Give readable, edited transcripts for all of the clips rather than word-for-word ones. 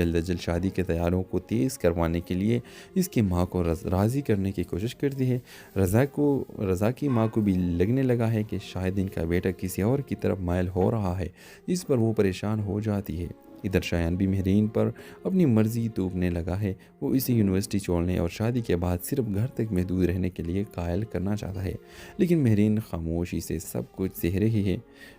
جلد از جلد شادی کے تیاروں کو تیز کروانے کے لیے اس کی ماں کو راضی کرنے کی کوشش کرتی ہے۔ رضا کی ماں کو بھی لگنے لگا ہے کہ شاید ان کا بیٹا کسی اور کی طرف مائل ہو رہا ہے، اس پر وہ پریشان ہو جاتی ہے۔ ادھر شایان بھی مہرین پر اپنی مرضی توپنے لگا ہے۔ وہ اسے یونیورسٹی چھوڑنے اور شادی کے بعد صرف گھر تک محدود رہنے کے لیے قائل کرنا چاہتا ہے، لیکن مہرین خاموشی سے سب کچھ سہ رہی ہے۔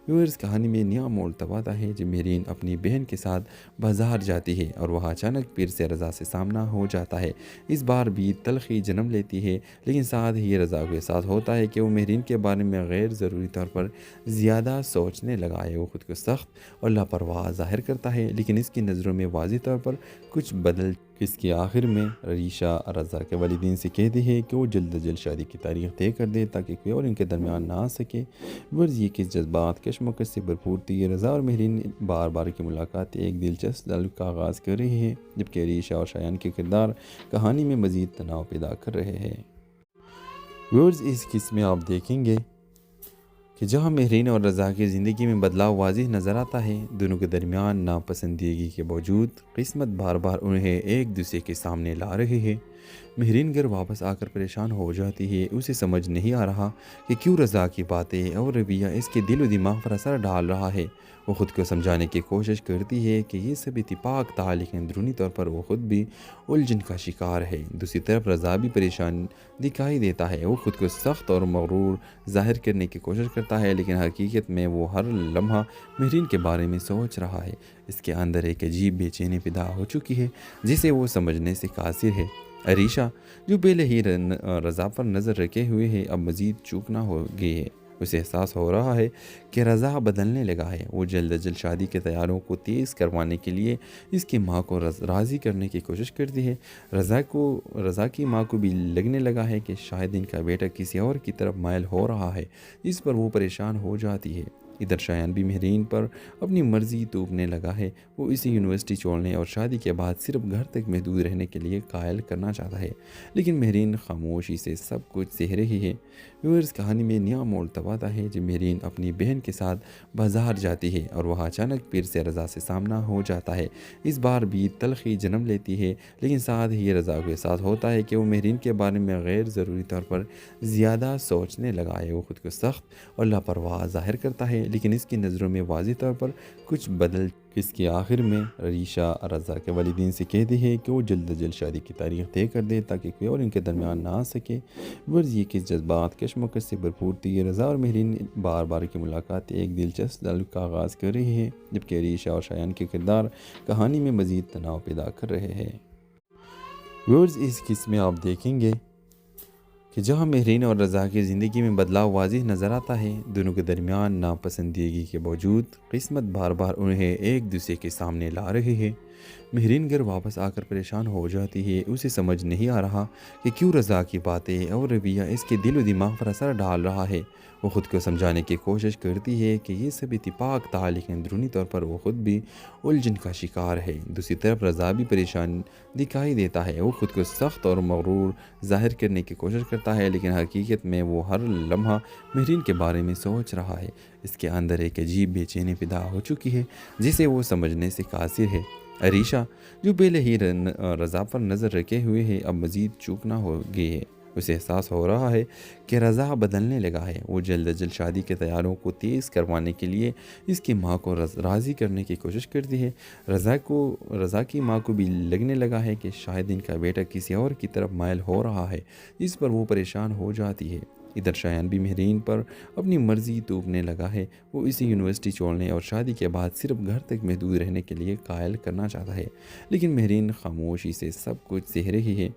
ویورز کہانی میں نیا موڑ تب آتا ہے جب مہرین اپنی بہن کے ساتھ بازار جاتی ہے اور وہاں اچانک پیر سے رضا سے سامنا ہو جاتا ہے۔ اس بار بھی تلخی جنم لیتی ہے، لیکن ساتھ ہی رضا کو احساس ہوتا ہے کہ وہ مہرین کے بارے میں غیر ضروری طور پر زیادہ سوچنے لگا ہے۔ وہ خود کو سخت اور لاپرواہ ظاہر کرتا ہے، لیکن اس کی نظروں میں واضح طور پر کچھ بدل اس کے آخر میں ریشا رضا کے والدین سے کہتی ہے کہ وہ جلد از جلد شادی کی تاریخ طے کر دے تاکہ کوئی اور ان کے درمیان نہ آ سکے۔ ورز یہ کہ جذبات کشمکش سے بھرپور تھی۔ رضا اور مہرین بار بار کی ملاقات ایک دلچسپ تعلق کا آغاز کر رہی ہے، جبکہ ریشا اور شایان کے کردار کہانی میں مزید تناؤ پیدا کر رہے ہیں۔ ورز اس قسم میں آپ دیکھیں گے کہ جہاں مہرین اور رضا کی زندگی میں بدلاؤ واضح نظر آتا ہے، دونوں کے درمیان ناپسندیدگی کے باوجود قسمت بار بار انہیں ایک دوسرے کے سامنے لا رہی ہے۔ مہرین گھر واپس آ کر پریشان ہو جاتی ہے۔ اسے سمجھ نہیں آ رہا کہ کیوں رضا کی باتیں اور رویہ اس کے دل و دماغ پر اثر ڈال رہا ہے۔ وہ خود کو سمجھانے کی کوشش کرتی ہے کہ یہ سب اتفاق تھا، لیکن اندرونی طور پر وہ خود بھی الجھن کا شکار ہے۔ دوسری طرف رضا بھی پریشان دکھائی دیتا ہے۔ وہ خود کو سخت اور مغرور ظاہر کرنے کی کوشش کرتا ہے، لیکن حقیقت میں وہ ہر لمحہ مہرین کے بارے میں سوچ رہا ہے۔ اس کے اندر ایک عجیب بے چینی پیدا ہو چکی ہے جسے وہ سمجھنے سے قاصر ہے۔ ریشا جو پہلے ہی رضا پر نظر رکھے ہوئے ہے، اب مزید چوکنا ہو گئی ہے۔ اسے احساس ہو رہا ہے کہ رضا بدلنے لگا ہے۔ وہ جلد از جلد شادی کے تیاروں کو تیز کروانے کے لیے اس کی ماں کو راضی کرنے کی کوشش کرتی ہے۔ رضا کی ماں کو بھی لگنے لگا ہے کہ شاید ان کا بیٹا کسی اور کی طرف مائل ہو رہا ہے، اس پر وہ پریشان ہو جاتی ہے۔ ادھر شایان بھی مہرین پر اپنی مرضی توپنے لگا ہے۔ وہ اسے یونیورسٹی چھوڑنے اور شادی کے بعد صرف گھر تک محدود رہنے کے لیے قائل کرنا چاہتا ہے، لیکن مہرین خاموشی سے سب کچھ سہ رہی ہے۔ ویورز کہانی میں نیا موڑ تب آتا ہے جب مہرین اپنی بہن کے ساتھ بازار جاتی ہے اور وہاں اچانک پیر سے رضا سے سامنا ہو جاتا ہے۔ اس بار بھی تلخی جنم لیتی ہے، لیکن ساتھ ہی رضا کو احساس ہوتا ہے کہ وہ مہرین کے بارے میں غیر ضروری طور پر زیادہ سوچنے لگا ہے۔ وہ خود کو سخت اور لاپرواہ ظاہر کرتا ہے، لیکن اس کی نظروں میں واضح طور پر کچھ بدل اس کے آخر میں ریشا رضا کے والدین سے کہتی ہے کہ وہ جلد از جلد شادی کی تاریخ طے کر دے تاکہ کوئی اور ان کے درمیان نہ آ سکے۔ ورز یہ کہ جذبات کشمکش سے بھرپور تھی۔ رضا اور مہرین بار بار کی ملاقات ایک دلچسپ تعلق کا آغاز کر رہی ہے، جبکہ ریشا اور شایان کے کردار کہانی میں مزید تناؤ پیدا کر رہے ہیں۔ ورز اس قسم میں آپ دیکھیں گے کہ جہاں مہرین اور رضا کی زندگی میں بدلاؤ واضح نظر آتا ہے، دونوں کے درمیان ناپسندیدگی کے باوجود قسمت بار بار انہیں ایک دوسرے کے سامنے لا رہی ہے۔ مہرین گھر واپس آ کر پریشان ہو جاتی ہے۔ اسے سمجھ نہیں آ رہا کہ کیوں رضا کی باتیں اور رویہ اس کے دل و دماغ پر اثر ڈال رہا ہے۔ وہ خود کو سمجھانے کی کوشش کرتی ہے کہ یہ سب اتفاق تھا، لیکن اندرونی طور پر وہ خود بھی الجھن کا شکار ہے۔ دوسری طرف رضا بھی پریشان دکھائی دیتا ہے۔ وہ خود کو سخت اور مغرور ظاہر کرنے کی کوشش کرتا ہے، لیکن حقیقت میں وہ ہر لمحہ مہرین کے بارے میں سوچ رہا ہے۔ اس کے اندر ایک عجیب بے چینی پیدا ہو چکی ہے جسے وہ سمجھنے سے قاصر ہے۔ ریشا جو پہلے ہی رضا پر نظر رکھے ہوئے ہے، اب مزید چوکنا ہو گئی ہے۔ اسے احساس ہو رہا ہے کہ رضا بدلنے لگا ہے۔ وہ جلد از جلد شادی کے تیاروں کو تیز کروانے کے لیے اس کی ماں کو راضی کرنے کی کوشش کرتی ہے۔ رضا کی ماں کو بھی لگنے لگا ہے کہ شاید ان کا بیٹا کسی اور کی طرف مائل ہو رہا ہے، اس پر وہ پریشان ہو جاتی ہے۔ ادھر شایان بھی مہرین پر اپنی مرضی توپنے لگا ہے۔ وہ اسے یونیورسٹی چھوڑنے اور شادی کے بعد صرف گھر تک محدود رہنے کے لیے قائل کرنا چاہتا ہے، لیکن مہرین خاموشی سے سب کچھ سہ رہی ہے۔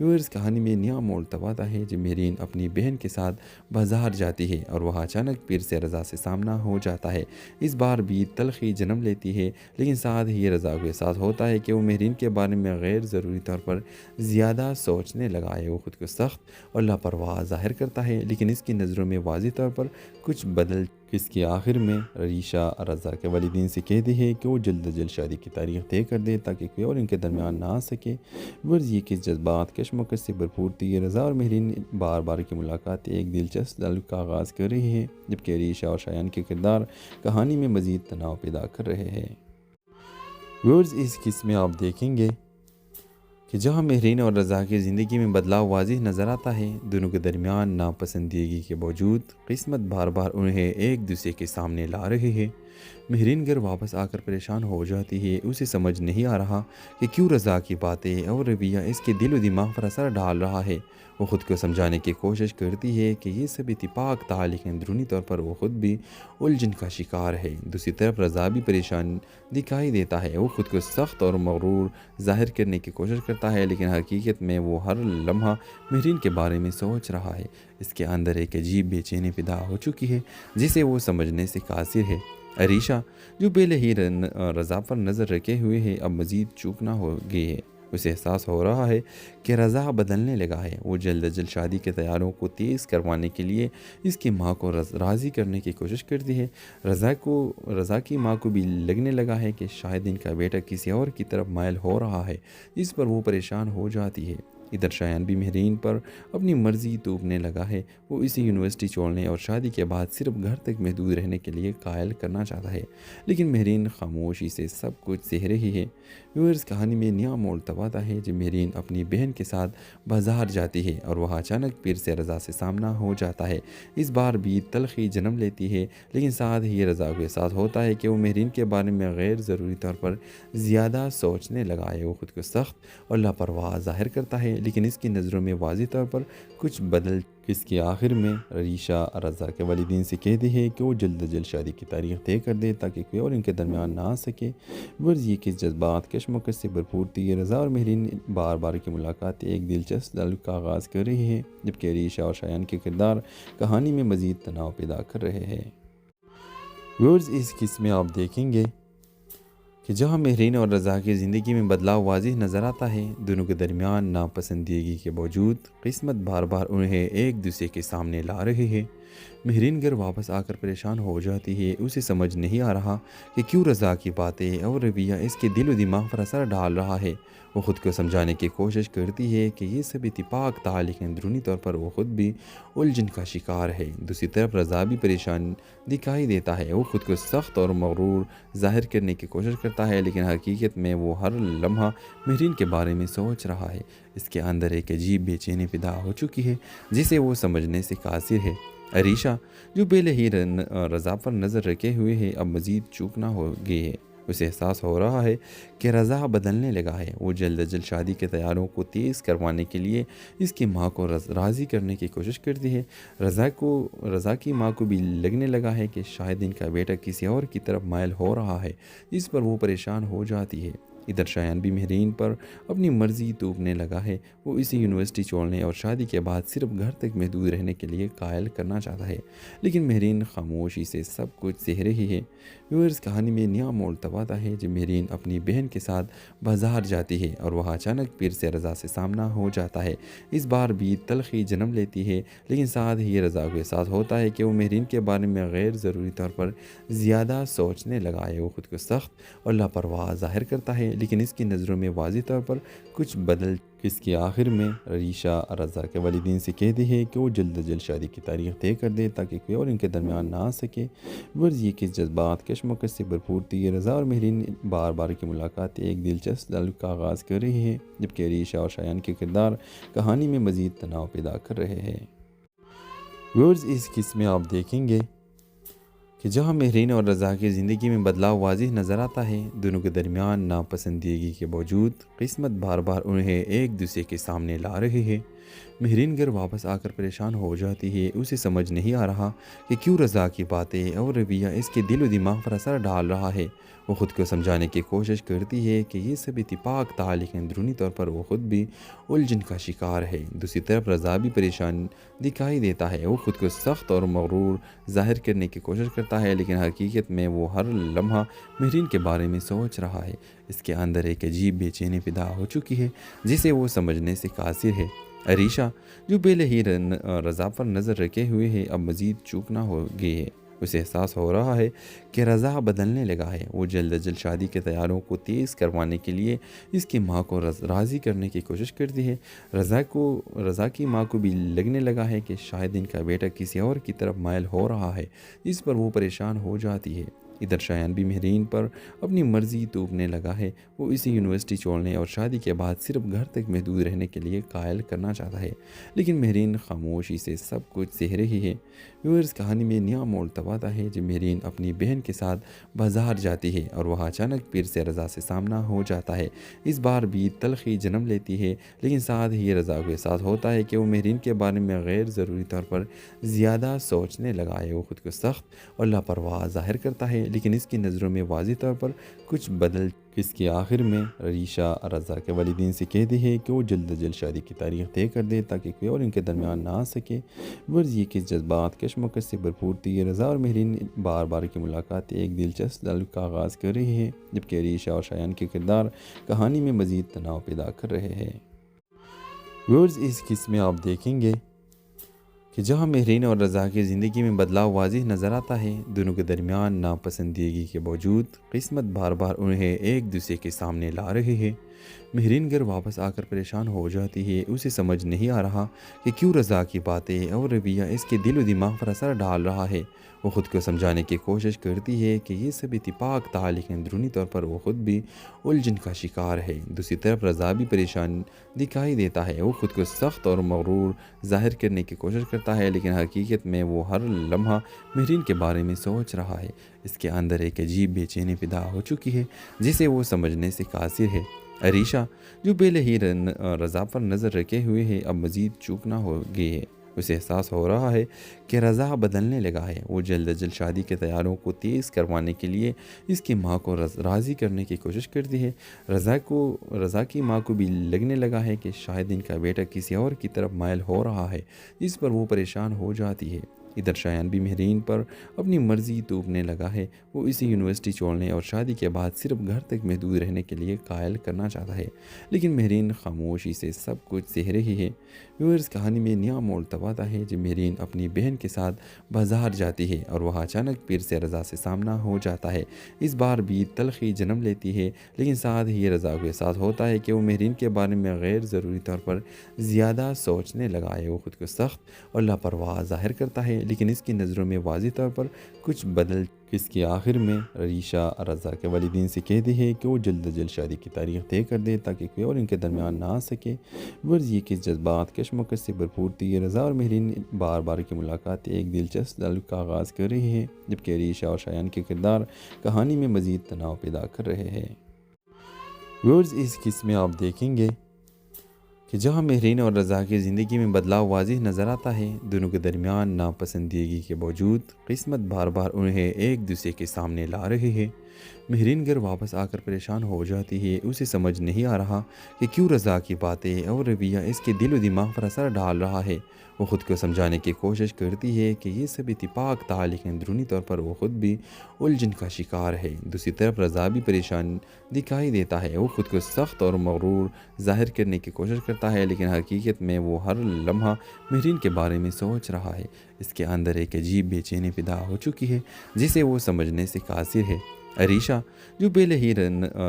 ویورز کہانی میں نیا موڑ تب آتا ہے جب مہرین اپنی بہن کے ساتھ بازار جاتی ہے اور وہاں اچانک پیر سے رضا سے سامنا ہو جاتا ہے۔ اس بار بھی تلخی جنم لیتی ہے، لیکن ساتھ ہی رضا کو احساس ہوتا ہے کہ وہ مہرین کے بارے میں غیر ضروری طور پر زیادہ سوچنے لگا ہے۔ وہ خود کو سخت اور لاپرواہ ظاہر کرتا ہے، لیکن اس کی نظروں میں واضح طور پر کچھ بدل اس کے آخر میں ریشا رضا کے والدین سے کہتی ہے کہ وہ جلد از جلد شادی کی تاریخ طے کر دے تاکہ کوئی اور ان کے درمیان نہ آ سکے۔ ورز یہ کہ جذبات کشمکش سے بھرپور تھی۔ رضا اور مہرین بار بار کی ملاقات ایک دلچسپ تعلق کا آغاز کر رہی ہے، جبکہ ریشا اور شایان کے کردار کہانی میں مزید تناؤ پیدا کر رہے ہیں۔ ویورز اس قسم میں آپ دیکھیں گے کہ جہاں مہرین اور رضا کی زندگی میں بدلاؤ واضح نظر آتا ہے، دونوں کے درمیان ناپسندیدگی کے باوجود قسمت بار بار انہیں ایک دوسرے کے سامنے لا رہی ہے۔ مہرین گھر واپس آ کر پریشان ہو جاتی ہے، اسے سمجھ نہیں آ رہا کہ کیوں رضا کی باتیں اور رویہ اس کے دل و دماغ پر اثر ڈال رہا ہے۔ وہ خود کو سمجھانے کی کوشش کرتی ہے کہ یہ سب اتفاق تھا، لیکن اندرونی طور پر وہ خود بھی الجھن کا شکار ہے۔ دوسری طرف رضا بھی پریشان دکھائی دیتا ہے، وہ خود کو سخت اور مغرور ظاہر کرنے کی کوشش کرتا ہے، لیکن حقیقت میں وہ ہر لمحہ مہرین کے بارے میں سوچ رہا ہے۔ اس کے اندر ایک عجیب بے چینی پیدا ہو چکی ہے جسے وہ سمجھنے سے قاصر ہے۔ عریشہ جو پہلے ہی رضا پر نظر رکھے ہوئے ہے، اب مزید چوکنا ہو گئی ہے۔ اسے احساس ہو رہا ہے کہ رضا بدلنے لگا ہے۔ وہ جلد از جلد شادی کے تیاروں کو تیز کروانے کے لیے اس کی ماں کو راضی کرنے کی کوشش کرتی ہے۔ رضا کی ماں کو بھی لگنے لگا ہے کہ شاید ان کا بیٹا کسی اور کی طرف مائل ہو رہا ہے، جس پر وہ پریشان ہو جاتی ہے۔ ادھر شایان بھی مہرین پر اپنی مرضی توپنے لگا ہے۔ وہ اسے یونیورسٹی چھوڑنے اور شادی کے بعد صرف گھر تک محدود رہنے کے لیے قائل کرنا چاہتا ہے، لیکن مہرین خاموشی سے سب کچھ سہ رہی ہے۔ ویورز کہانی میں نیا موڑ تب آتا ہے جب مہرین اپنی بہن کے ساتھ بازار جاتی ہے اور وہاں اچانک پھر سے رضا سے سامنا ہو جاتا ہے۔ اس بار بھی تلخی جنم لیتی ہے، لیکن ساتھ ہی رضا کے ساتھ ہوتا ہے کہ وہ مہرین کے بارے میں غیر ضروری طور پر زیادہ سوچنے لگا ہے۔ وہ خود کو سخت اور لاپرواہ ظاہر کرتا ہے، لیکن اس کی نظروں میں واضح طور پر کچھ بدل۔ اس کے آخر میں عریشہ رضا کے والدین سے کہتی ہے کہ وہ جلد از جلد شادی کی تاریخ طے کر دے تاکہ کوئی اور ان کے درمیان نہ آ سکے۔ ورز یہ کس جذبات کشمکش سے بھرپور تھی۔ رضا اور مہرین بار بار کی ملاقات ایک دلچسپ تعلق کا آغاز کر رہی ہے، جبکہ عریشہ اور شایان کے کردار کہانی میں مزید تناؤ پیدا کر رہے ہیں۔ ویورز اس قسم میں آپ دیکھیں گے کہ جہاں مہرین اور رضا کی زندگی میں بدلاؤ واضح نظر آتا ہے، دونوں کے درمیان ناپسندیدگی کے باوجود قسمت بار بار انہیں ایک دوسرے کے سامنے لا رہی ہے۔ مہرین گھر واپس آ کر پریشان ہو جاتی ہے، اسے سمجھ نہیں آ رہا کہ کیوں رضا کی باتیں اور رویہ اس کے دل و دماغ پر اثر ڈال رہا ہے۔ وہ خود کو سمجھانے کی کوشش کرتی ہے کہ یہ سب اتفاق تھا، لیکن اندرونی طور پر وہ خود بھی الجھن کا شکار ہے۔ دوسری طرف رضا بھی پریشان دکھائی دیتا ہے، وہ خود کو سخت اور مغرور ظاہر کرنے کی کوشش کرتا ہے، لیکن حقیقت میں وہ ہر لمحہ مہرین کے بارے میں سوچ رہا ہے۔ اس کے اندر ایک عجیب بے چینی پیدا ہو چکی ہے جسے وہ سمجھنے سے قاصر ہے۔ عریشہ جو پہلے ہی رضا پر نظر رکھے ہوئے ہے، اب مزید چوکنا ہو گئی ہے۔ اسے احساس ہو رہا ہے کہ رضا بدلنے لگا ہے۔ وہ جلد از جلد شادی کے تیاروں کو تیز کروانے کے لیے اس کی ماں کو راضی کرنے کی کوشش کرتی ہے۔ رضا کی ماں کو بھی لگنے لگا ہے کہ شاید ان کا بیٹا کسی اور کی طرف مائل ہو رہا ہے، جس پر وہ پریشان ہو جاتی ہے۔ ادھر شایان بھی مہرین پر اپنی مرضی توپنے لگا ہے۔ وہ اسے یونیورسٹی چھوڑنے اور شادی کے بعد صرف گھر تک محدود رہنے کے لیے قائل کرنا چاہتا ہے، لیکن مہرین خاموشی سے سب کچھ سہ رہی ہے۔ ویورز کہانی میں نیا موڑ تب آتا ہے جب مہرین اپنی بہن کے ساتھ بازار جاتی ہے اور وہاں اچانک پھر سے رضا سے سامنا ہو جاتا ہے۔ اس بار بھی تلخی جنم لیتی ہے، لیکن ساتھ ہی رضا کے ساتھ ہوتا ہے کہ وہ مہرین کے بارے میں غیر ضروری طور پر زیادہ سوچنے لگا ہے۔ وہ خود کو سخت اور لاپرواہ ظاہر کرتا ہے، لیکن اس کی نظروں میں واضح طور پر کچھ بدل۔ اس کے آخر میں عریشہ رضا کے والدین سے کہتی ہے کہ وہ جلد از جلد شادی کی تاریخ طے کر دے تاکہ کوئی اور ان کے درمیان نہ آ سکے۔ ورز یہ کس جذبات کشمکش سے بھرپور تھی۔ رضا اور مہرین بار بار کی ملاقات ایک دلچسپ تعلق کا آغاز کر رہی ہے، جبکہ عریشہ اور شایان کے کردار کہانی میں مزید تناؤ پیدا کر رہے ہیں۔ ویورز اس قسم میں آپ دیکھیں گے کہ جہاں مہرین اور رضا کی زندگی میں بدلاؤ واضح نظر آتا ہے، دونوں کے درمیان ناپسندیدگی کے باوجود قسمت بار بار انہیں ایک دوسرے کے سامنے لا رہی ہے۔ مہرین گھر واپس آ کر پریشان ہو جاتی ہے، اسے سمجھ نہیں آ رہا کہ کیوں رضا کی باتیں اور رویہ اس کے دل و دماغ پر اثر ڈال رہا ہے۔ وہ خود کو سمجھانے کی کوشش کرتی ہے کہ یہ سب اتفاق تھا، لیکن اندرونی طور پر وہ خود بھی الجھن کا شکار ہے۔ دوسری طرف رضا بھی پریشان دکھائی دیتا ہے، وہ خود کو سخت اور مغرور ظاہر کرنے کی کوشش کرتا ہے، لیکن حقیقت میں وہ ہر لمحہ مہرین کے بارے میں سوچ رہا ہے۔ اس کے اندر ایک عجیب بے چینی پیدا ہو چکی ہے جسے وہ سمجھنے سے قاصر ہے۔ عریشہ جو پہلے ہی رضا پر نظر رکھے ہوئے ہے، اب مزید چوکنا ہو گئی ہے۔ اسے احساس ہو رہا ہے کہ رضا بدلنے لگا ہے۔ وہ جلد از جلد شادی کے تیاروں کو تیز کروانے کے لیے اس کی ماں کو راضی کرنے کی کوشش کرتی ہے۔ رضا کی ماں کو بھی لگنے لگا ہے کہ شاید ان کا بیٹا کسی اور کی طرف مائل ہو رہا ہے، جس پر وہ پریشان ہو جاتی ہے۔ ادھر شایان بھی مہرین پر اپنی مرضی توپنے لگا ہے۔ وہ اسے یونیورسٹی چھوڑنے اور شادی کے بعد صرف گھر تک محدود رہنے کے لیے قائل کرنا چاہتا ہے، لیکن مہرین خاموشی سے سب کچھ سہ رہی ہے۔ ویورز، کہانی میں نیا موڑ تب آتا ہے جب مہرین اپنی بہن کے ساتھ بازار جاتی ہے اور وہاں اچانک پھر سے رضا سے سامنا ہو جاتا ہے۔ اس بار بھی تلخی جنم لیتی ہے، لیکن ساتھ ہی رضا کے ساتھ ہوتا ہے کہ وہ مہرین کے بارے میں غیر ضروری طور پر زیادہ سوچنے لگا ہے۔ وہ خود کو سخت اور لاپرواہ ظاہر کرتا ہے، لیکن اس کی نظروں میں واضح طور پر کچھ بدل اس کے آخر میں عریشہ رضا کے والدین سے کہتی ہے کہ وہ جلد از جلد شادی کی تاریخ طے کر دے تاکہ کوئی اور ان کے درمیان نہ آ سکے۔ ورز یہ کہ جذبات کشمکش سے بھرپور تھی۔ رضا اور مہرین بار بار کی ملاقات ایک دلچسپ تعلق کا آغاز کر رہی ہے، جبکہ عریشہ اور شایان کے کردار کہانی میں مزید تناؤ پیدا کر رہے ہیں۔ ورز اس قسم میں آپ دیکھیں گے کہ جہاں مہرین اور رضا کی زندگی میں بدلاؤ واضح نظر آتا ہے، دونوں کے درمیان ناپسندیدگی کے باوجود قسمت بار بار انہیں ایک دوسرے کے سامنے لا رہی ہے۔ مہرین گھر واپس آ کر پریشان ہو جاتی ہے۔ اسے سمجھ نہیں آ رہا کہ کیوں رضا کی باتیں اور رویہ اس کے دل و دماغ پر اثر ڈال رہا ہے۔ وہ خود کو سمجھانے کی کوشش کرتی ہے کہ یہ سب اتفاق تھا، لیکن اندرونی طور پر وہ خود بھی الجھن کا شکار ہے۔ دوسری طرف رضا بھی پریشان دکھائی دیتا ہے۔ وہ خود کو سخت اور مغرور ظاہر کرنے کی کوشش کرتا ہے، لیکن حقیقت میں وہ ہر لمحہ مہرین کے بارے میں سوچ رہا ہے۔ اس کے اندر ایک عجیب بے چینی پیدا ہو چکی ہے جسے وہ سمجھنے سے قاصر ہے۔ عریشہ، جو پہلے ہی رضا پر نظر رکھے ہوئے ہے، اب مزید چوکنا ہو گئی ہے۔ اسے احساس ہو رہا ہے کہ رضا بدلنے لگا ہے۔ وہ جلد از جلد شادی کے تیاریوں کو تیز کروانے کے لیے اس کی ماں کو راضی کرنے کی کوشش کرتی ہے۔ رضا کی ماں کو بھی لگنے لگا ہے کہ شاید ان کا بیٹا کسی اور کی طرف مائل ہو رہا ہے، جس پر وہ پریشان ہو جاتی ہے۔ ادھر شایان بھی مہرین پر اپنی مرضی توپنے لگا ہے۔ وہ اسے یونیورسٹی چھوڑنے اور شادی کے بعد صرف گھر تک محدود رہنے کے لیے قائل کرنا چاہتا ہے، لیکن مہرین خاموشی سے سب کچھ سہ رہی ہے۔ ویورز، کہانی میں نیا موڑ تب آتا ہے جب مہرین اپنی بہن کے ساتھ بازار جاتی ہے اور وہاں اچانک پھر سے رضا سے سامنا ہو جاتا ہے۔ اس بار بھی تلخی جنم لیتی ہے، لیکن ساتھ ہی رضا کے ساتھ ہوتا ہے کہ وہ مہرین کے بارے میں غیر ضروری طور پر زیادہ سوچنے لگا ہے۔ وہ خود کو سخت اور لاپرواہ ظاہر کرتا ہے، لیکن اس کی نظروں میں واضح طور پر کچھ بدل اس کے آخر میں عریشہ رضا کے والدین سے کہتی ہے کہ وہ جلد از جلد شادی کی تاریخ طے کر دے تاکہ کوئی اور ان کے درمیان نہ آ سکے۔ ورز یہ کہ جذبات کشمکش سے بھرپور تھی۔ رضا اور مہرین بار بار کی ملاقات ایک دلچسپ تعلق کا آغاز کر رہی ہے، جبکہ عریشہ اور شایان کے کردار کہانی میں مزید تناؤ پیدا کر رہے ہیں۔ ورز اس قسم میں آپ دیکھیں گے کہ جہاں مہرین اور رضا کی زندگی میں بدلاؤ واضح نظر آتا ہے، دونوں کے درمیان ناپسندیدگی کے باوجود قسمت بار بار انہیں ایک دوسرے کے سامنے لا رہی ہے۔ مہرین گھر واپس آ کر پریشان ہو جاتی ہے۔ اسے سمجھ نہیں آ رہا کہ کیوں رضا کی باتیں اور رویہ اس کے دل و دماغ پر اثر ڈال رہا ہے۔ وہ خود کو سمجھانے کی کوشش کرتی ہے کہ یہ سب اتفاق تھا، لیکن اندرونی طور پر وہ خود بھی الجھن کا شکار ہے۔ دوسری طرف رضا بھی پریشان دکھائی دیتا ہے۔ وہ خود کو سخت اور مغرور ظاہر کرنے کی کوشش کرتا ہے، لیکن حقیقت میں وہ ہر لمحہ مہرین کے بارے میں سوچ رہا ہے۔ اس کے اندر ایک عجیب بے چینی پیدا ہو چکی ہے جسے وہ سمجھنے سے قاصر ہے۔ عریشہ، جو پہلے ہی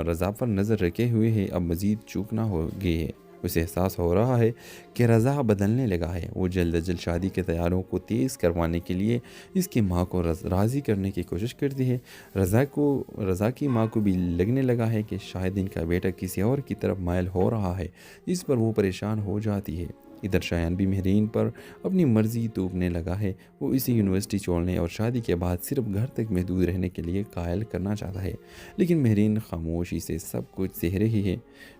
رضا پر نظر رکھے ہوئے ہے، اب مزید چوکنا ہو گئی ہے۔ اسے احساس ہو رہا ہے کہ رضا بدلنے لگا ہے۔ وہ جلد از جلد شادی کے تیاریوں کو تیز کروانے کے لیے اس کی ماں کو راضی کرنے کی کوشش کرتی ہے۔ رضا کی ماں کو بھی لگنے لگا ہے کہ شاید ان کا بیٹا کسی اور کی طرف مائل ہو رہا ہے، جس پر وہ پریشان ہو جاتی ہے۔ ادھر شایان بھی مہرین پر اپنی مرضی توپنے لگا ہے۔ وہ اسے یونیورسٹی چھوڑنے اور شادی کے بعد صرف گھر تک محدود رہنے کے لیے قائل کرنا چاہتا ہے، لیکن مہرین خاموشی سے سب کچھ سہ رہی ہے۔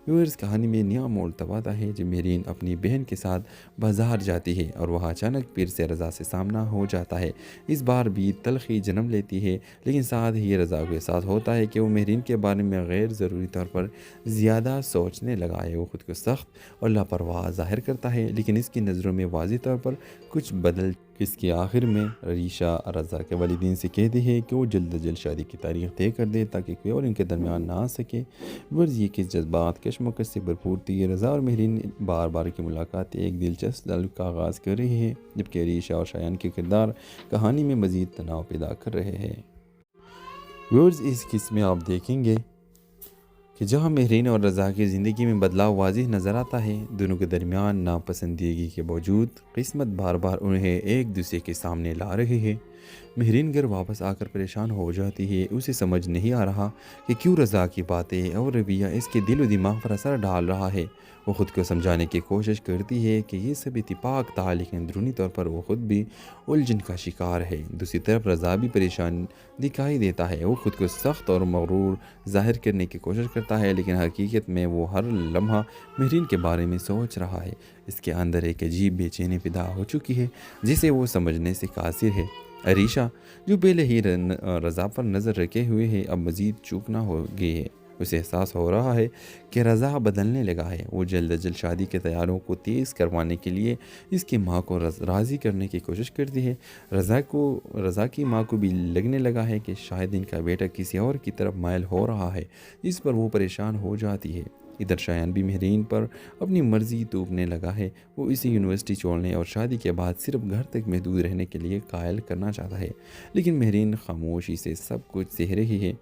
ویورز، کہانی میں نیا موڑ تب آتا ہے جب مہرین اپنی بہن کے ساتھ بازار جاتی ہے اور وہاں اچانک پھر سے رضا سے سامنا ہو جاتا ہے۔ اس بار بھی تلخی جنم لیتی ہے، لیکن ساتھ ہی رضا کے ساتھ ہوتا ہے کہ وہ مہرین کے بارے میں غیر ضروری طور پر زیادہ سوچنے لگا ہے۔ وہ خود کو سخت اور لاپرواہ ظاہر کرتا ہے، لیکن اس کی نظروں میں واضح طور پر کچھ بدل اس کے آخر میں عریشہ رضا کے والدین سے کہتی ہے کہ وہ جلد از جلد شادی کی تاریخ طے کر دے تاکہ کوئی اور ان کے درمیان نہ آ سکے۔ ورز یہ کہ جذبات کشمکش سے بھرپور تھی۔ رضا اور مہرین بار بار کی ملاقات ایک دلچسپ تعلق کا آغاز کر رہی ہے، جبکہ عریشہ اور شایان کے کردار کہانی میں مزید تناؤ پیدا کر رہے ہیں۔ ورز اس قسم میں آپ دیکھیں گے کہ جہاں مہرین اور رضا کی زندگی میں بدلاؤ واضح نظر آتا ہے، دونوں کے درمیان ناپسندیدگی کے باوجود قسمت بار بار انہیں ایک دوسرے کے سامنے لا رہی ہے۔ مہرین گھر واپس آ کر پریشان ہو جاتی ہے، اسے سمجھ نہیں آ رہا کہ کیوں رضا کی باتیں اور رویہ اس کے دل و دماغ پر اثر ڈال رہا ہے۔ وہ خود کو سمجھانے کی کوشش کرتی ہے کہ یہ سب اتفاق تھا، لیکن اندرونی طور پر وہ خود بھی الجھن کا شکار ہے۔ دوسری طرف رضا بھی پریشان دکھائی دیتا ہے، وہ خود کو سخت اور مغرور ظاہر کرنے کی کوشش کرتا ہے، لیکن حقیقت میں وہ ہر لمحہ مہرین کے بارے میں سوچ رہا ہے۔ اس کے اندر ایک عجیب بے چینی پیدا ہو چکی ہے جسے وہ سمجھنے سے قاصر ہے۔ عریشہ جو پہلے ہی رضا پر نظر رکھے ہوئے ہے، اب مزید چوکنا ہو گئی ہے۔ اسے احساس ہو رہا ہے کہ رضا بدلنے لگا ہے۔ وہ جلد از جلد شادی کے تیاروں کو تیز کروانے کے لیے اس کی ماں کو راضی کرنے کی کوشش کرتی ہے۔ رضا کی ماں کو بھی لگنے لگا ہے کہ شاید ان کا بیٹا کسی اور کی طرف مائل ہو رہا ہے، جس پر وہ پریشان ہو جاتی ہے۔ ادھر شایان بھی مہرین پر اپنی مرضی توپنے لگا ہے۔ وہ اسے یونیورسٹی چھوڑنے اور شادی کے بعد صرف گھر تک محدود رہنے کے لیے قائل کرنا چاہتا ہے، لیکن مہرین خاموشی سے سب کچھ سہ رہی ہے۔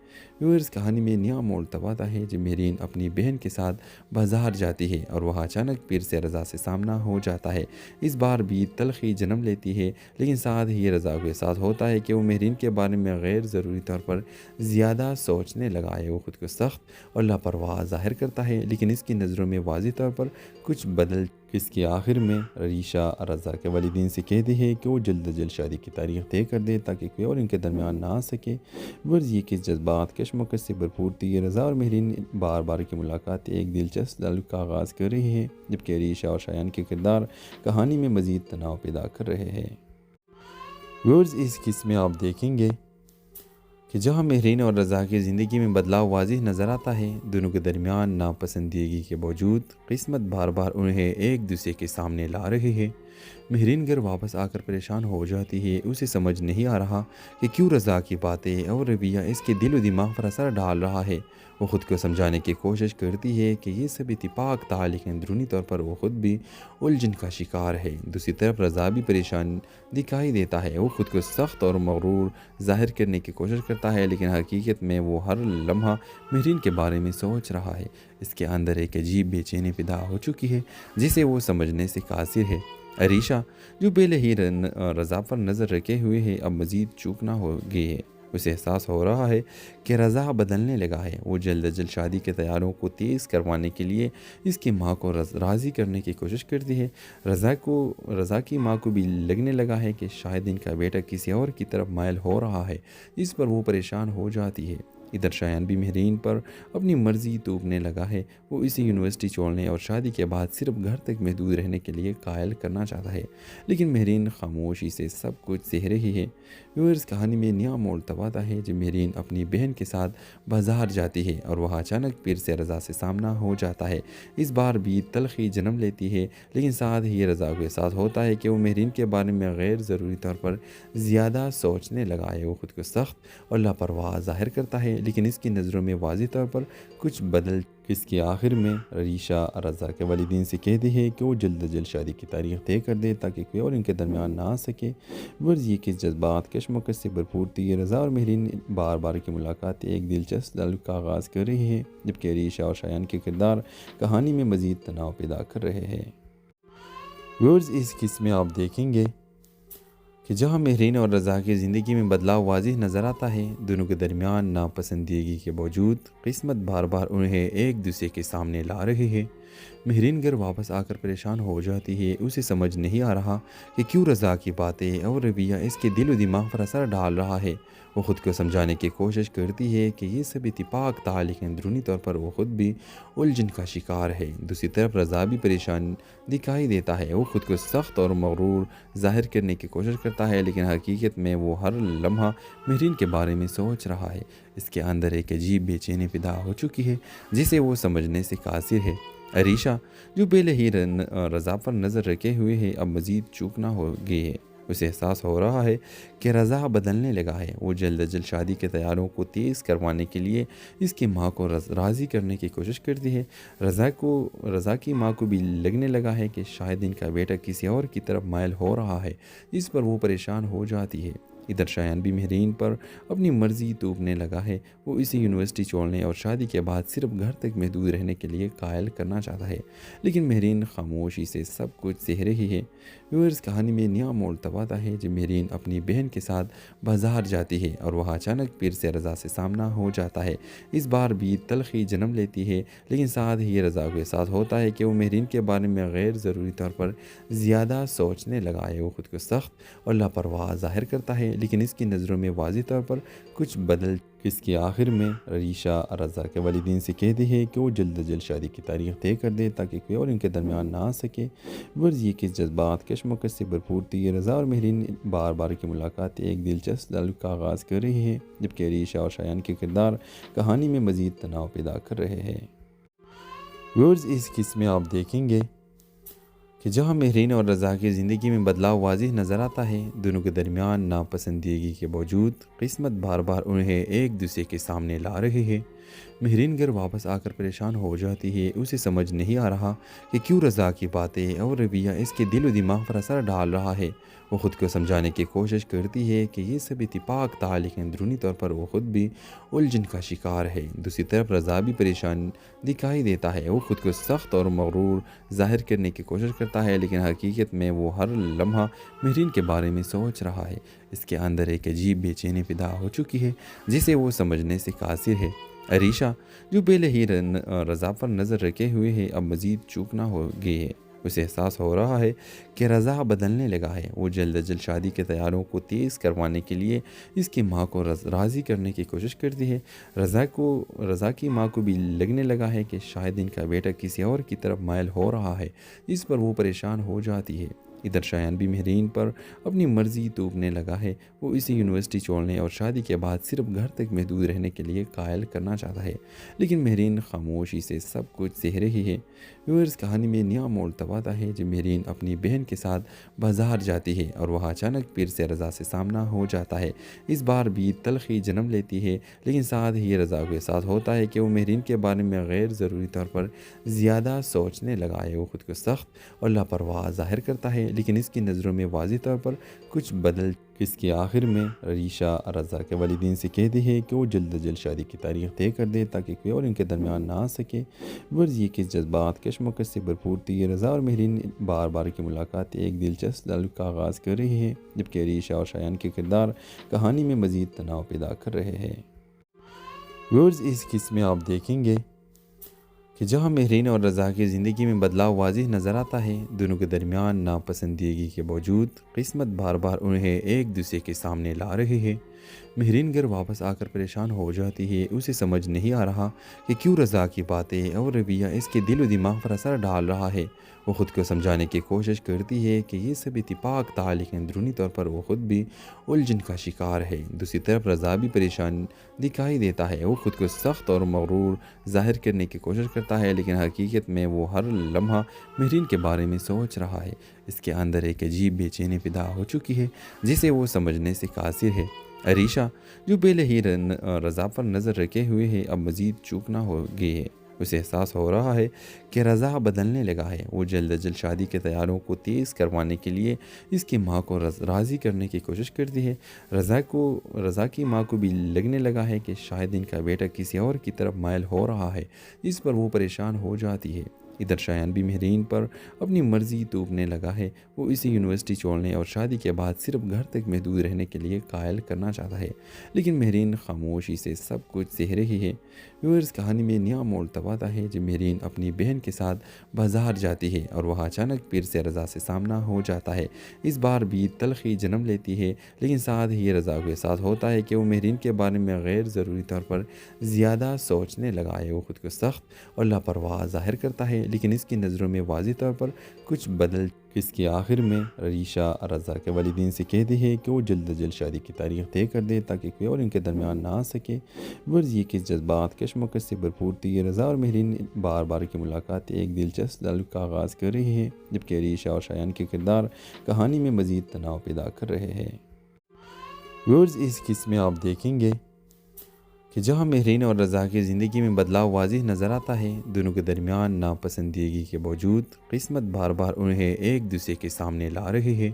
ویورز کہانی میں نیا موڑ تب آتا ہے جب مہرین اپنی بہن کے ساتھ بازار جاتی ہے اور وہاں اچانک پیر سے رضا سے سامنا ہو جاتا ہے۔ اس بار بھی تلخی جنم لیتی ہے، لیکن ساتھ ہی رضا کو احساس ہوتا ہے کہ وہ مہرین کے بارے میں غیر ضروری طور پر زیادہ سوچنے لگا ہے۔ وہ خود کو سخت اور لاپرواہ ظاہر کرتا ہے، لیکن اس کی نظروں میں واضح طور پر کچھ بدل۔ اس کے آخر میں عریشہ رضا کے والدین سے کہتی ہے کہ وہ جلد از جلد شادی کی تاریخ طے کر دے تاکہ کوئی اور ان کے درمیان نہ آ سکے۔ ورز یہ کہ جذبات کشمکش سے بھرپور تھی۔ رضا اور مہرین بار بار کی ملاقات ایک دلچسپ تعلق کا آغاز کر رہی ہے، جبکہ عریشہ اور شایان کے کردار کہانی میں مزید تناؤ پیدا کر رہے ہیں۔ ورز اس قسم میں آپ دیکھیں گے کہ جہاں مہرین اور رضا کی زندگی میں بدلاؤ واضح نظر آتا ہے، دونوں کے درمیان ناپسندیدگی کے باوجود قسمت بار بار انہیں ایک دوسرے کے سامنے لا رہی ہے۔ مہرین گھر واپس آ کر پریشان ہو جاتی ہے، اسے سمجھ نہیں آ رہا کہ کیوں رضا کی باتیں اور رویہ اس کے دل و دماغ پر اثر ڈال رہا ہے۔ وہ خود کو سمجھانے کی کوشش کرتی ہے کہ یہ سب اتفاق تھا، لیکن اندرونی طور پر وہ خود بھی الجھن کا شکار ہے۔ دوسری طرف رضا بھی پریشان دکھائی دیتا ہے، وہ خود کو سخت اور مغرور ظاہر کرنے کی کوشش کرتا ہے، لیکن حقیقت میں وہ ہر لمحہ مہرین کے بارے میں سوچ رہا ہے۔ اس کے اندر ایک عجیب بے چینی پیدا ہو چکی ہے جسے وہ سمجھنے سے قاصر ہے۔ عریشہ جو پہلے ہی رضا پر نظر رکھے ہوئے ہے، اب مزید چوکنا ہو گئی ہے۔ اسے احساس ہو رہا ہے کہ رضا بدلنے لگا ہے۔ وہ جلد از جلد شادی کے تیاروں کو تیز کروانے کے لیے اس کی ماں کو راضی کرنے کی کوشش کرتی ہے۔ رضا کی ماں کو بھی لگنے لگا ہے کہ شاید ان کا بیٹا کسی اور کی طرف مائل ہو رہا ہے، جس پر وہ پریشان ہو جاتی ہے۔ ادھر شایان بھی مہرین پر اپنی مرضی توپنے لگا ہے۔ وہ اسے یونیورسٹی چھوڑنے اور شادی کے بعد صرف گھر تک محدود رہنے کے لیے قائل کرنا چاہتا ہے، لیکن مہرین خاموشی سے سب کچھ سہ رہی ہے۔ ویورز کہانی میں نیا موڑ تب آتا ہے جب مہرین اپنی بہن کے ساتھ بازار جاتی ہے اور وہاں اچانک پیر سے رضا سے سامنا ہو جاتا ہے۔ اس بار بھی تلخی جنم لیتی ہے، لیکن ساتھ ہی رضا کو احساس ہوتا ہے کہ وہ مہرین کے بارے میں غیر ضروری طور پر زیادہ سوچنے لگا ہے۔ وہ خود کو سخت اور لاپرواہ ظاہر کرتا ہے، لیکن اس کی نظروں میں واضح طور پر کچھ بدل۔ اس کے آخر میں عریشہ رضا کے والدین سے کہتی ہے کہ وہ جلد از جلد شادی کی تاریخ طے کر دے تاکہ کوئی اور ان کے درمیان نہ آ سکے۔ ورز یہ کہ جذبات کشمکش سے بھرپور تھی۔ رضا اور مہرین بار بار کی ملاقات ایک دلچسپ تعلق کا آغاز کر رہی ہے، جبکہ عریشہ اور شایان کے کردار کہانی میں مزید تناؤ پیدا کر رہے ہیں۔ ورز اس قسم میں آپ دیکھیں گے کہ جہاں مہرین اور رضا کی زندگی میں بدلاؤ واضح نظر آتا ہے، دونوں کے درمیان ناپسندیدگی کے باوجود قسمت بار بار انہیں ایک دوسرے کے سامنے لا رہی ہے۔ مہرین گھر واپس آ کر پریشان ہو جاتی ہے، اسے سمجھ نہیں آ رہا کہ کیوں رضا کی باتیں اور رویہ اس کے دل و دماغ پر اثر ڈال رہا ہے۔ وہ خود کو سمجھانے کی کوشش کرتی ہے کہ یہ سب اتفاق تھا، لیکن اندرونی طور پر وہ خود بھی الجھن کا شکار ہے۔ دوسری طرف رضا بھی پریشان دکھائی دیتا ہے، وہ خود کو سخت اور مغرور ظاہر کرنے کی کوشش کرتا ہے، لیکن حقیقت میں وہ ہر لمحہ مہرین کے بارے میں سوچ رہا ہے۔ اس کے اندر ایک عجیب بے چینی پیدا ہو چکی ہے جسے وہ سمجھنے سے قاصر ہے۔ عریشہ جو پہلے ہی رضا پر نظر رکھے ہوئے ہے، اب مزید چوکنا ہو گئی ہے۔ اسے احساس ہو رہا ہے کہ رضا بدلنے لگا ہے۔ وہ جلد از جلد شادی کے تیاروں کو تیز کروانے کے لیے اس کی ماں کو راضی کرنے کی کوشش کرتی ہے۔ رضا کی ماں کو بھی لگنے لگا ہے کہ شاید ان کا بیٹا کسی اور کی طرف مائل ہو رہا ہے، جس پر وہ پریشان ہو جاتی ہے۔ ادھر شایان بھی مہرین پر اپنی مرضی توپنے لگا ہے۔ وہ اسی یونیورسٹی چھوڑنے اور شادی کے بعد صرف گھر تک محدود رہنے کے لیے قائل کرنا چاہتا ہے، لیکن مہرین خاموشی سے سب کچھ سہ رہی ہے۔ ویورز، کہانی میں نیا موڑ تب آتا ہے جب مہرین اپنی بہن کے ساتھ بازار جاتی ہے اور وہاں اچانک پیر سے رضا سے سامنا ہو جاتا ہے۔ اس بار بھی تلخی جنم لیتی ہے، لیکن ساتھ ہی رضا کو احساس ہوتا ہے کہ وہ مہرین کے بارے میں غیر ضروری طور پر زیادہ سوچنے لگا ہے۔ وہ خود کو سخت اور لاپرواہ ظاہر کرتا ہے، لیکن اس کی نظروں میں واضح طور پر کچھ بدل اس کے آخر میں ریشا رضا کے والدین سے کہتی ہے کہ وہ جلد از جلد شادی کی تاریخ طے کر دے تاکہ کوئی اور ان کے درمیان نہ آ سکے۔ ورز یہ کہ جذبات کشمکش سے بھرپور تھی۔ رضا اور مہرین بار بار کی ملاقات ایک دلچسپ تعلق کا آغاز کر رہی ہے، جبکہ ریشا اور شایان کے کردار کہانی میں مزید تناؤ پیدا کر رہے ہیں۔ ورز، اس قسم میں آپ دیکھیں گے کہ جہاں مہرین اور رضا کی زندگی میں بدلاؤ واضح نظر آتا ہے، دونوں کے درمیان ناپسندیدگی کے باوجود قسمت بار بار انہیں ایک دوسرے کے سامنے لا رہی ہے۔ مہرین گھر واپس آ کر پریشان ہو جاتی ہے۔ اسے سمجھ نہیں آ رہا کہ کیوں رضا کی باتیں اور رویہ اس کے دل و دماغ پر اثر ڈال رہا ہے۔ وہ خود کو سمجھانے کی کوشش کرتی ہے کہ یہ سب اتفاق تھا، لیکن اندرونی طور پر وہ خود بھی الجھن کا شکار ہے۔ دوسری طرف رضا بھی پریشان دکھائی دیتا ہے۔ وہ خود کو سخت اور مغرور ظاہر کرنے کی کوشش کرتا ہے، لیکن حقیقت میں وہ ہر لمحہ مہرین کے بارے میں سوچ رہا ہے۔ اس کے اندر ایک عجیب بے چینی پیدا ہو چکی ہے جسے وہ سمجھنے سے قاصر ہے۔ ریشا، جو پہلے ہی رضا پر نظر رکھے ہوئے ہے، اب مزید چوکنا ہو گئی ہے۔ اسے احساس ہو رہا ہے کہ رضا بدلنے لگا ہے۔ وہ جلد از جلد شادی کے تیاریوں کو تیز کروانے کے لیے اس کی ماں کو راضی کرنے کی کوشش کرتی ہے۔ رضا کی ماں کو بھی لگنے لگا ہے کہ شاید ان کا بیٹا کسی اور کی طرف مائل ہو رہا ہے، جس پر وہ پریشان ہو جاتی ہے۔ ادھر شایان بھی مہرین پر اپنی مرضی توپنے لگا ہے۔ وہ اسی یونیورسٹی چھوڑنے اور شادی کے بعد صرف گھر تک محدود رہنے کے لیے قائل کرنا چاہتا ہے، لیکن مہرین خاموشی سے سب کچھ سہ رہی ہے۔ ویورز، کہانی میں نیا موڑ تب آتا ہے جب مہرین اپنی بہن کے ساتھ بازار جاتی ہے اور وہاں اچانک پیر سے رضا سے سامنا ہو جاتا ہے۔ اس بار بھی تلخی جنم لیتی ہے، لیکن ساتھ ہی رضا کو احساس ہوتا ہے کہ وہ مہرین کے بارے میں غیر ضروری طور پر زیادہ سوچنے لگا ہے۔ وہ خود کو سخت اور لاپرواہ ظاہر کرتا ہے، لیکن اس کی نظروں میں واضح طور پر کچھ بدل اس کے آخر میں ریشا رضا کے والدین سے کہتی ہے کہ وہ جلد از جلد شادی کی تاریخ طے کر دے تاکہ کوئی اور ان کے درمیان نہ آ سکے۔ ورز یہ کہ جذبات کشمکش سے بھرپور تھی۔ رضا اور مہرین بار بار کی ملاقات ایک دلچسپ تعلق کا آغاز کر رہی ہے، جبکہ ریشا اور شایان کے کردار کہانی میں مزید تناؤ پیدا کر رہے ہیں۔ ورز، اس قسم میں آپ دیکھیں گے کہ جہاں مہرین اور رضا کی زندگی میں بدلاؤ واضح نظر آتا ہے، دونوں کے درمیان ناپسندیدگی کے باوجود قسمت بار بار انہیں ایک دوسرے کے سامنے لا رہی ہے۔ مہرین گھر واپس آ کر پریشان ہو جاتی ہے۔ اسے سمجھ نہیں آ رہا کہ کیوں رضا کی باتیں اور رویہ اس کے دل و دماغ پر اثر ڈال رہا ہے۔ وہ خود کو سمجھانے کی کوشش کرتی ہے کہ یہ سب اتفاق تھا، لیکن اندرونی طور پر وہ خود بھی الجھن کا شکار ہے۔ دوسری طرف رضا بھی پریشان دکھائی دیتا ہے۔ وہ خود کو سخت اور مغرور ظاہر کرنے کی کوشش کرتا ہے، لیکن حقیقت میں وہ ہر لمحہ مہرین کے بارے میں سوچ رہا ہے۔ اس کے اندر ایک عجیب بے چینی پیدا ہو چکی ہے جسے وہ سمجھنے سے قاصر ہے۔ ریشا، جو پہلے ہی رضا پر نظر رکھے ہوئے ہے، اب مزید چوکنا ہو گئی ہے۔ اسے احساس ہو رہا ہے کہ رضا بدلنے لگا ہے۔ وہ جلد از جلد شادی کے تیاریوں کو تیز کروانے کے لیے اس کی ماں کو راضی کرنے کی کوشش کرتی ہے۔ رضا کی ماں کو بھی لگنے لگا ہے کہ شاید ان کا بیٹا کسی اور کی طرف مائل ہو رہا ہے، جس پر وہ پریشان ہو جاتی ہے۔ ادھر شایان بھی مہرین پر اپنی مرضی توپنے لگا ہے۔ وہ اسی یونیورسٹی چھوڑنے اور شادی کے بعد صرف گھر تک محدود رہنے کے لیے قائل کرنا چاہتا ہے، لیکن مہرین خاموشی سے سب کچھ سہ رہی ہے۔ ویورز، کہانی میں نیا موڑ تب آتا ہے جب مہرین اپنی بہن کے ساتھ بازار جاتی ہے اور وہاں اچانک پیر سے رضا سے سامنا ہو جاتا ہے۔ اس بار بھی تلخی جنم لیتی ہے، لیکن ساتھ ہی رضا کو احساس ہوتا ہے کہ وہ مہرین کے بارے میں غیر ضروری طور پر زیادہ سوچنے لگا ہے۔ وہ خود کو سخت اور لاپرواہ ظاہر کرتا ہے، لیکن اس کی نظروں میں واضح طور پر کچھ بدل اس کے آخر میں ریشا رضا کے والدین سے کہتی ہے کہ وہ جلد از جلد شادی کی تاریخ طے کر دے تاکہ کوئی اور ان کے درمیان نہ آ سکے۔ ورز یہ کہ جذبات کشمکش سے بھرپور تھی۔ رضا اور مہرین بار بار کی ملاقات ایک دلچسپ تعلق کا آغاز کر رہی ہے، جبکہ ریشا اور شایان کے کردار کہانی میں مزید تناؤ پیدا کر رہے ہیں۔ ورز، اس قسم میں آپ دیکھیں گے کہ جہاں مہرین اور رضا کی زندگی میں بدلاؤ واضح نظر آتا ہے، دونوں کے درمیان ناپسندیدگی کے باوجود قسمت بار بار انہیں ایک دوسرے کے سامنے لا رہی ہے۔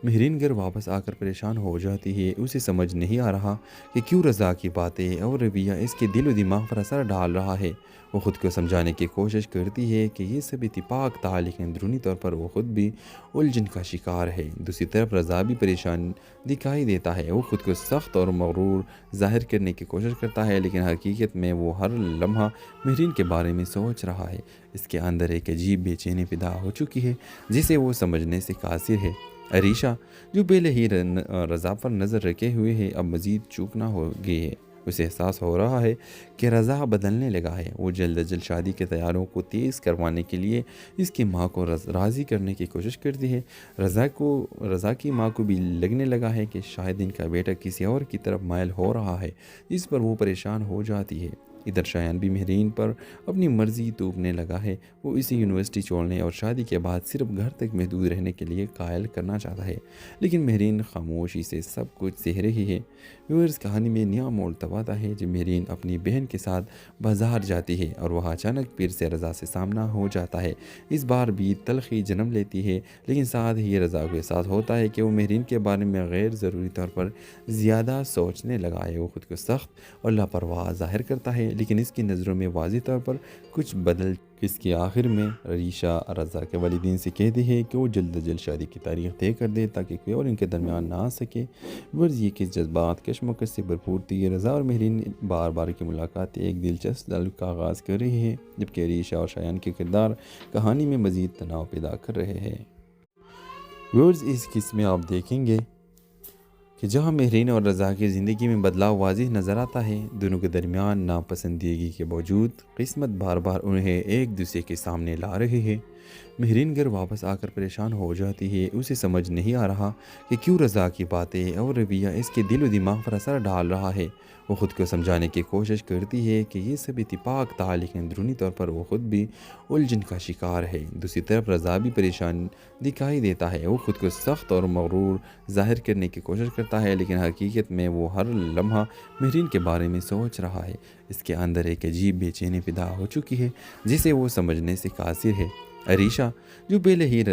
مہرین گھر واپس آ کر پریشان ہو جاتی ہے، اسے سمجھ نہیں آ رہا کہ کیوں رضا کی باتیں اور رویہ اس کے دل و دماغ پر اثر ڈال رہا ہے۔ وہ خود کو سمجھانے کی کوشش کرتی ہے کہ یہ سب اتفاق تھا، لیکن اندرونی طور پر وہ خود بھی الجھن کا شکار ہے۔ دوسری طرف رضا بھی پریشان دکھائی دیتا ہے، وہ خود کو سخت اور مغرور ظاہر کرنے کی کوشش کرتا ہے، لیکن حقیقت میں وہ ہر لمحہ مہرین کے بارے میں سوچ رہا ہے۔ اس کے اندر ایک عجیب بے چینی پیدا ہو چکی ہے جسے وہ سمجھنے سے قاصر ہے۔ عریشہ جو پہلے ہی رضا پر نظر رکھے ہوئے ہے، اب مزید چوکنا ہو گئی ہے۔ اسے احساس ہو رہا ہے کہ رضا بدلنے لگا ہے۔ وہ جلد از جلد شادی کے تیاروں کو تیز کروانے کے لیے اس کی ماں کو راضی کرنے کی کوشش کرتی ہے۔ رضا کی ماں کو بھی لگنے لگا ہے کہ شاید ان کا بیٹا کسی اور کی طرف مائل ہو رہا ہے، اس پر وہ پریشان ہو جاتی ہے۔ ادھر شایان بھی مہرین پر اپنی مرضی توپنے لگا ہے۔ وہ اسے یونیورسٹی چھوڑنے اور شادی کے بعد صرف گھر تک محدود رہنے کے لیے قائل کرنا چاہتا ہے، لیکن مہرین خاموشی سے سب کچھ سہ رہی ہے۔ ویورز کہانی میں نیا موڑ تب آتا ہے جب مہرین اپنی بہن کے ساتھ بازار جاتی ہے اور وہاں اچانک پھر سے رضا سے سامنا ہو جاتا ہے۔ اس بار بھی تلخی جنم لیتی ہے، لیکن ساتھ ہی رضا کو احساس ہوتا ہے کہ وہ مہرین کے بارے میں غیر ضروری طور پر زیادہ سوچنے لگا ہے۔ وہ خود کو سخت اور لاپرواہ ظاہر کرتا ہے، لیکن اس کی نظروں میں واضح طور پر کچھ بدل اس کے آخر میں عریشہ رضا کے والدین سے کہتی ہے کہ وہ جلد از جلد شادی کی تاریخ طے کر دے تاکہ کوئی اور ان کے درمیان نہ آ سکے۔ ورز یہ کہ جذبات کشمکش سے بھرپور تھی۔ رضا اور مہرین بار بار کی ملاقات ایک دلچسپ تعلق کا آغاز کر رہی ہے، جبکہ عریشہ اور شایان کے کردار کہانی میں مزید تناؤ پیدا کر رہے ہیں۔ ورز اس قسم میں آپ دیکھیں گے کہ جہاں مہرین اور رضا کی زندگی میں بدلاؤ واضح نظر آتا ہے، دونوں کے درمیان ناپسندیدگی کے باوجود قسمت بار بار انہیں ایک دوسرے کے سامنے لا رہی ہے۔ مہرین گھر واپس آ کر پریشان ہو جاتی ہے، اسے سمجھ نہیں آ رہا کہ کیوں رضا کی باتیں اور رویہ اس کے دل و دماغ پر اثر ڈال رہا ہے۔ وہ خود کو سمجھانے کی کوشش کرتی ہے کہ یہ سب اتفاق تھا، لیکن اندرونی طور پر وہ خود بھی الجھن کا شکار ہے۔ دوسری طرف رضا بھی پریشان دکھائی دیتا ہے، وہ خود کو سخت اور مغرور ظاہر کرنے کی کوشش کرتا ہے، لیکن حقیقت میں وہ ہر لمحہ مہرین کے بارے میں سوچ رہا ہے۔ اس کے اندر ایک عجیب بے چینی پیدا ہو چکی ہے جسے وہ سمجھنے سے قاصر ہے۔ عریشہ جو پہلے ہی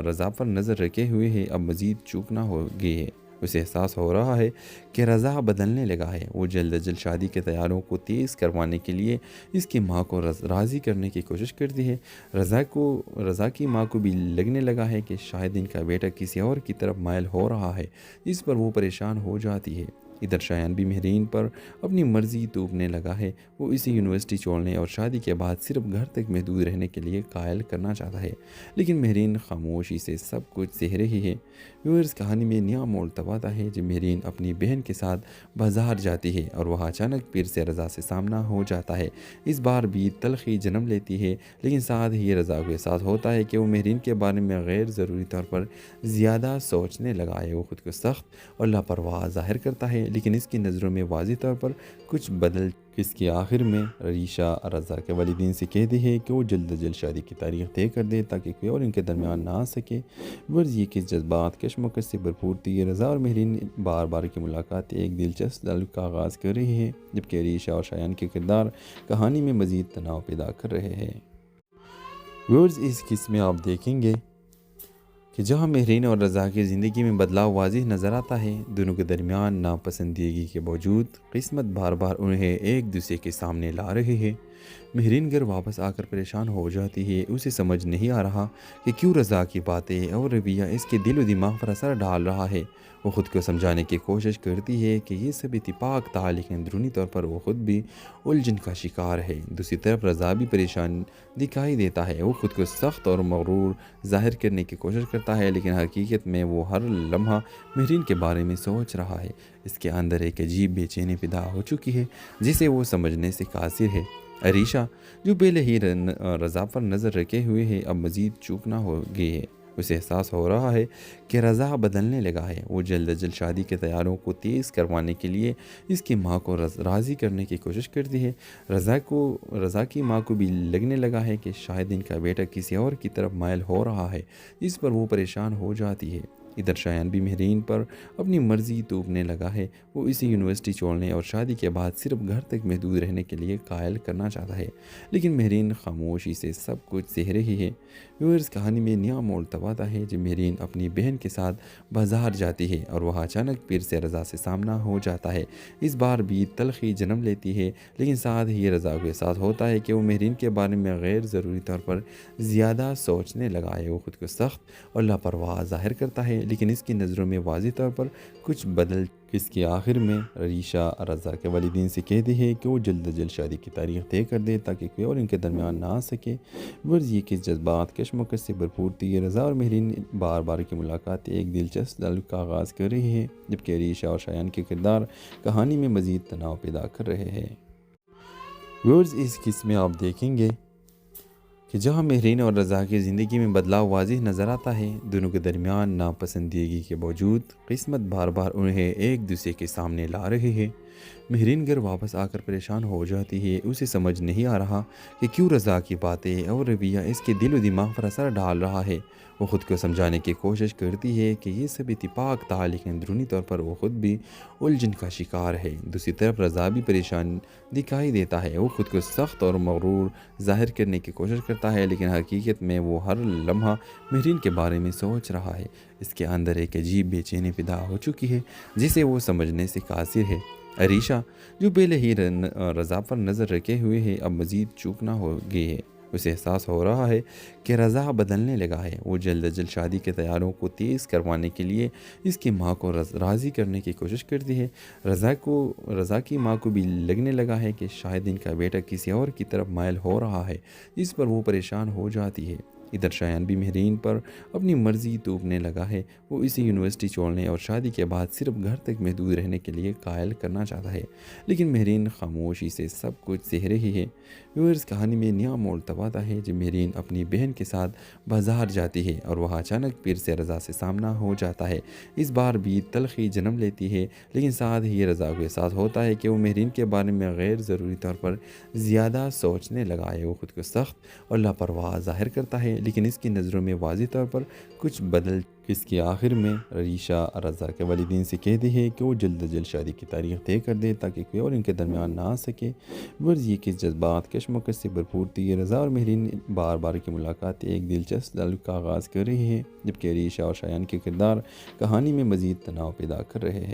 رضا پر نظر رکھے ہوئے ہے، اب مزید چوکنا ہو گئی ہے۔ اسے احساس ہو رہا ہے کہ رضا بدلنے لگا ہے۔ وہ جلد از جلد شادی کے تیاروں کو تیز کروانے کے لیے اس کی ماں کو راضی کرنے کی کوشش کرتی ہے۔ رضا کی ماں کو بھی لگنے لگا ہے کہ شاید ان کا بیٹا کسی اور کی طرف مائل ہو رہا ہے، اس پر وہ پریشان ہو جاتی ہے۔ ادھر شایان بھی مہرین پر اپنی مرضی توپنے لگا ہے۔ وہ اسے یونیورسٹی چھوڑنے اور شادی کے بعد صرف گھر تک محدود رہنے کے لیے قائل کرنا چاہتا ہے، لیکن مہرین خاموشی سے سب کچھ سہ رہی ہے۔ ویورز کہانی میں نیا موڑ تب آتا ہے جب مہرین اپنی بہن کے ساتھ بازار جاتی ہے اور وہاں اچانک پھر سے رضا سے سامنا ہو جاتا ہے۔ اس بار بھی تلخی جنم لیتی ہے، لیکن ساتھ ہی رضا کو احساس ہوتا ہے کہ وہ مہرین کے بارے میں غیر ضروری طور پر زیادہ سوچنے لگا ہے۔ وہ خود کو سخت اور لاپرواہ ظاہر کرتا ہے، لیکن اس کی نظروں میں واضح طور پر کچھ بدل اس کے آخر میں عریشہ رضا کے والدین سے کہتی ہے کہ وہ جلد از جلد شادی کی تاریخ طے کر دے تاکہ کوئی اور ان کے درمیان نہ آ سکے۔ ورز یہ کہ جذبات کشمکش سے بھرپور تھی۔ رضا اور مہرین بار بار کی ملاقات ایک دلچسپ تعلق کا آغاز کر رہی ہے، جبکہ عریشہ اور شایان کے کردار کہانی میں مزید تناؤ پیدا کر رہے ہیں۔ ورز اس قسم میں آپ دیکھیں گے کہ جہاں مہرین اور رضا کی زندگی میں بدلاؤ واضح نظر آتا ہے، دونوں کے درمیان ناپسندیدگی کے باوجود قسمت بار بار انہیں ایک دوسرے کے سامنے لا رہی ہے۔ مہرین گھر واپس آ کر پریشان ہو جاتی ہے، اسے سمجھ نہیں آ رہا کہ کیوں رضا کی باتیں اور رویہ اس کے دل و دماغ پر اثر ڈال رہا ہے۔ وہ خود کو سمجھانے کی کوشش کرتی ہے کہ یہ سب اتفاق تھا، لیکن اندرونی طور پر وہ خود بھی الجھن کا شکار ہے۔ دوسری طرف رضا بھی پریشان دکھائی دیتا ہے، وہ خود کو سخت اور مغرور ظاہر کرنے کی کوشش کرتا ہے، لیکن حقیقت میں وہ ہر لمحہ مہرین کے بارے میں سوچ رہا ہے۔ اس کے اندر ایک عجیب بے چینی پیدا ہو چکی ہے جسے وہ سمجھنے سے قاصر ہے۔ عریشہ جو پہلے ہی رضا پر نظر رکھے ہوئے ہے، اب مزید چوکنا ہو گئی ہے۔ اسے احساس ہو رہا ہے کہ رضا بدلنے لگا ہے۔ وہ جلد از جلد شادی کے تیاروں کو تیز کروانے کے لیے اس کی ماں کو راضی کرنے کی کوشش کرتی ہے۔ رضا کی ماں کو بھی لگنے لگا ہے کہ شاید ان کا بیٹا کسی اور کی طرف مائل ہو رہا ہے، اس پر وہ پریشان ہو جاتی ہے۔ ادھر شایان بھی مہرین پر اپنی مرضی توپنے لگا ہے۔ وہ اسے یونیورسٹی چھوڑنے اور شادی کے بعد صرف گھر تک محدود رہنے کے لیے قائل کرنا چاہتا ہے، لیکن مہرین خاموشی سے سب کچھ سہ رہی ہے۔ ویورز، کہانی میں نیا موڑ تب آتا ہے جب مہرین اپنی بہن کے ساتھ بازار جاتی ہے اور وہاں اچانک پیر سے رضا سے سامنا ہو جاتا ہے۔ اس بار بھی تلخی جنم لیتی ہے، لیکن ساتھ ہی رضا کو احساس ہوتا ہے کہ وہ مہرین کے بارے میں غیر ضروری طور پر زیادہ سوچنے لگا ہے۔ وہ خود کو سخت اور لاپرواہ ظاہر کرتا ہے، لیکن اس کی نظروں میں واضح طور پر کچھ بدل۔ اس کے آخر میں ریشا رضا کے والدین سے کہتی ہے کہ وہ جلد از جلد شادی کی تاریخ طے کر دے تاکہ کوئی اور ان کے درمیان نہ آ سکے۔ ورز یہ کہ جذبات کشمکش سے بھرپور تھی۔ رضا اور مہرین بار بار کی ملاقات ایک دلچسپ تعلق کا آغاز کر رہی ہے، جبکہ ریشا اور شایان کے کردار کہانی میں مزید تناؤ پیدا کر رہے ہیں۔ ویورز، اس قسم میں آپ دیکھیں گے کہ جہاں مہرین اور رضا کی زندگی میں بدلاؤ واضح نظر آتا ہے، دونوں کے درمیان ناپسندیدگی کے باوجود قسمت بار بار انہیں ایک دوسرے کے سامنے لا رہی ہے۔ مہرین گھر واپس آ کر پریشان ہو جاتی ہے۔ اسے سمجھ نہیں آ رہا کہ کیوں رضا کی باتیں اور رویہ اس کے دل و دماغ پر اثر ڈال رہا ہے۔ وہ خود کو سمجھانے کی کوشش کرتی ہے کہ یہ سب اتفاق تھا، لیکن اندرونی طور پر وہ خود بھی الجھن کا شکار ہے۔ دوسری طرف رضا بھی پریشان دکھائی دیتا ہے۔ وہ خود کو سخت اور مغرور ظاہر کرنے کی کوشش کرتا ہے، لیکن حقیقت میں وہ ہر لمحہ مہرین کے بارے میں سوچ رہا ہے۔ اس کے اندر ایک عجیب بے چینی پیدا ہو چکی ہے جسے وہ سمجھنے سے قاصر ہے۔ ریشا، جو پہلے ہی رضا پر نظر رکھے ہوئے ہے، اب مزید چوکنا ہو گئی ہے۔ اسے احساس ہو رہا ہے کہ رضا بدلنے لگا ہے۔ وہ جلد از جلد شادی کے تیاریوں کو تیز کروانے کے لیے اس کی ماں کو راضی کرنے کی کوشش کرتی ہے۔ رضا کی ماں کو بھی لگنے لگا ہے کہ شاید ان کا بیٹا کسی اور کی طرف مائل ہو رہا ہے، جس پر وہ پریشان ہو جاتی ہے۔ ادھر شایان بھی مہرین پر اپنی مرضی توپنے لگا ہے۔ وہ اسے یونیورسٹی چھوڑنے اور شادی کے بعد صرف گھر تک محدود رہنے کے لیے قائل کرنا چاہتا ہے، لیکن مہرین خاموشی سے سب کچھ سہ رہی ہے۔ ویورز، کہانی میں نیا موڑ تب آتا ہے جب مہرین اپنی بہن کے ساتھ بازار جاتی ہے اور وہاں اچانک پیر سے رضا سے سامنا ہو جاتا ہے۔ اس بار بھی تلخی جنم لیتی ہے، لیکن ساتھ ہی رضا کو احساس ہوتا ہے کہ وہ مہرین کے بارے میں غیر ضروری طور پر زیادہ سوچنے لگا ہے۔ وہ خود کو سخت اور لاپرواہ ظاہر کرتا ہے، لیکن اس کی نظروں میں واضح طور پر کچھ بدل۔ اس کے آخر میں ریشا رضا کے والدین سے کہتی ہے کہ وہ جلد از جلد شادی کی تاریخ طے کر دے تاکہ کوئی اور ان کے درمیان نہ آ سکے۔ ورز یہ کہ جذبات کشمکش سے بھرپور تھی۔ رضا اور مہرین بار بار کی ملاقات ایک دلچسپ تعلق کا آغاز کر رہی ہے، جبکہ ریشا اور شایان کے کردار کہانی میں مزید تناؤ پیدا کر رہے ہیں۔